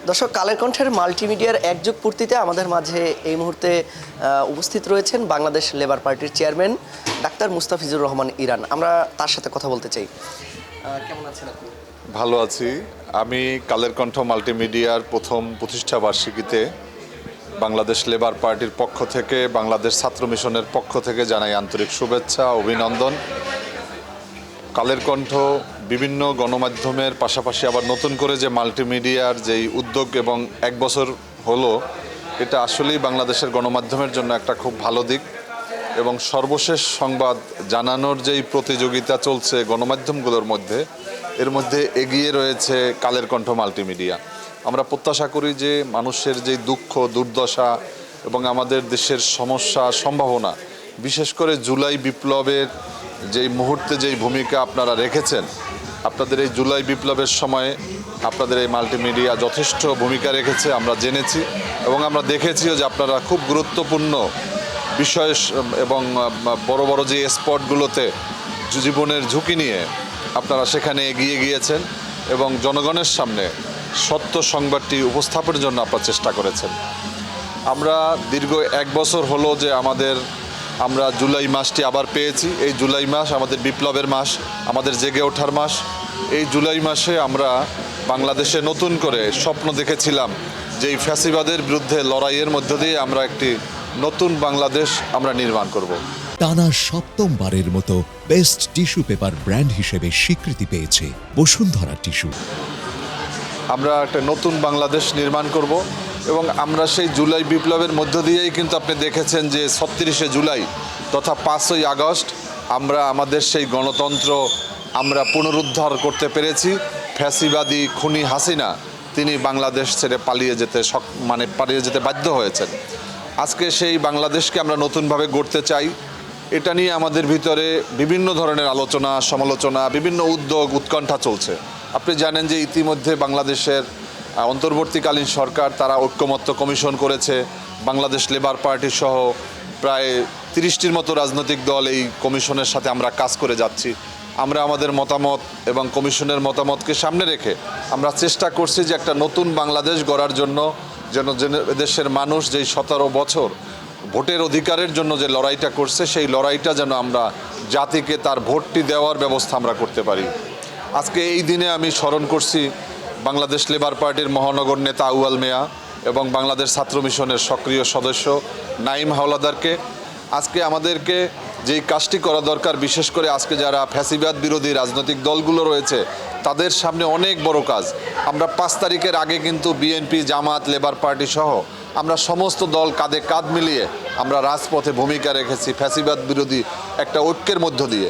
দর্শক, কালের কণ্ঠের মাল্টিমিডিয়ার একযুগ পূর্তিতে আমাদের মাঝে এই মুহূর্তে উপস্থিত রয়েছেন বাংলাদেশ লেবার পার্টির chairman doctor Mustafizur Rahman Iran. আমরা তার সাথে কথা বলতে চাই। কেমন আছেন আপনি? ভালো আছি। আমি কালের কণ্ঠ মাল্টিমিডিয়ার প্রথম প্রতিষ্ঠা বার্ষিকীতে বাংলাদেশ লেবার পার্টির পক্ষ থেকে, বাংলাদেশ ছাত্র মিশনের পক্ষ থেকে জানাই আন্তরিক শুভেচ্ছা, অভিনন্দন। কালের কণ্ঠ বিভিন্ন গণমাধ্যমের পাশাপাশি আবার নতুন করে যে মাল্টিমিডিয়ার যেই উদ্যোগ এবং এক বছর হলো, এটা আসলেই বাংলাদেশের গণমাধ্যমের জন্য একটা খুব ভালো দিক। এবং সর্বশেষ সংবাদ জানানোর যেই প্রতিযোগিতা চলছে গণমাধ্যমগুলোর মধ্যে, এর মধ্যে এগিয়ে রয়েছে কালের কণ্ঠ মাল্টিমিডিয়া। আমরা প্রত্যাশা করি যে মানুষের যেই দুঃখ দুর্দশা এবং আমাদের দেশের সমস্যা সম্ভাবনা, বিশেষ করে জুলাই বিপ্লবের যেই মুহূর্তে যেই ভূমিকা আপনারা রেখেছেন, আপনাদের এই জুলাই বিপ্লবের সময়ে আপনাদের এই মাল্টিমিডিয়া যথেষ্ট ভূমিকা রেখেছে আমরা জেনেছি এবং আমরা দেখেছিও যে আপনারা খুব গুরুত্বপূর্ণ বিষয় এবং বড় বড় যে স্পটগুলোতে জীবনের ঝুঁকি নিয়ে আপনারা সেখানে এগিয়ে গিয়েছেন এবং জনগণের সামনে সত্য সংবাদটি উপস্থাপনের জন্য আপনারা চেষ্টা করেছেন। আমরা দীর্ঘ এক বছর হলো যে আমরা জুলাই মাসটি আবার পেয়েছি। এই জুলাই মাস আমাদের বিপ্লবের মাস, আমাদের জেগে ওঠার মাস। এই জুলাই মাসে আমরা বাংলাদেশে নতুন করে স্বপ্ন দেখেছিলাম যে এই ফ্যাসিবাদের বিরুদ্ধে লড়াইয়ের মধ্য দিয়ে আমরা একটি নতুন বাংলাদেশ আমরা নির্মাণ করব। টানা সপ্তমবারের মতো বেস্ট টিস্যু পেপার ব্র্যান্ড হিসেবে স্বীকৃতি পেয়েছে বসুন্ধরা টিস্যু। আমরা একটা নতুন বাংলাদেশ নির্মাণ করব এবং আমরা সেই জুলাই বিপ্লবের মধ্য দিয়েই কিন্তু আপনি দেখেছেন যে ৩৬শে জুলাই তথা ৫ই আগস্ট আমরা আমাদের সেই গণতন্ত্র আমরা পুনরুদ্ধার করতে পেরেছি। ফ্যাসিবাদী খুনি হাসিনা তিনি বাংলাদেশ ছেড়ে পালিয়ে যেতে বাধ্য হয়েছেন। আজকে সেই বাংলাদেশকে আমরা নতুনভাবে গড়তে চাই। এটা নিয়ে আমাদের ভিতরে বিভিন্ন ধরনের আলোচনা সমালোচনা, বিভিন্ন উদ্যোগ উৎকণ্ঠা চলছে। আপনি জানেন যে ইতিমধ্যে বাংলাদেশের অন্তর্বর্তীকালীন সরকার তারা ঐক্যমত্য কমিশন করেছে। বাংলাদেশ লেবার পার্টি সহ প্রায় ৩০টির মতো রাজনৈতিক দল এই কমিশনের সাথে আমরা কাজ করে যাচ্ছি। আমরা আমাদের মতামত এবং কমিশনের মতামতকে সামনে রেখে আমরা চেষ্টা করছি যে একটা নতুন বাংলাদেশ গড়ার জন্য যেন দেশের মানুষ যেই ১৭ বছর ভোটের অধিকারের জন্য যে লড়াইটা করছে, সেই লড়াইটা যেন আমরা জাতিকে তার ভোটটি দেওয়ার ব্যবস্থা আমরা করতে পারি। আজকে এই দিনে আমি স্মরণ করছি বাংলাদেশ লেবার পার্টির মহানগর নেতা আউয়াল মিয়া এবং বাংলাদেশ ছাত্র মিশনের সক্রিয় সদস্য নাঈম হাওলাদারকে। আজকে আমাদেরকে যেই কাজটি করা দরকার, বিশেষ করে আজকে যারা ফ্যাসিবাদ বিরোধী রাজনৈতিক দলগুলো রয়েছে তাদের সামনে অনেক বড় কাজ। আমরা ৫ তারিখের আগে কিন্তু বিএনপি, জামাত, লেবার পার্টি সহ আমরা সমস্ত দল কাঁধে কাঁধ মিলিয়ে আমরা রাজপথে ভূমিকা রেখেছি ফ্যাসিবাদ বিরোধী একটা ঐক্যের মধ্য দিয়ে।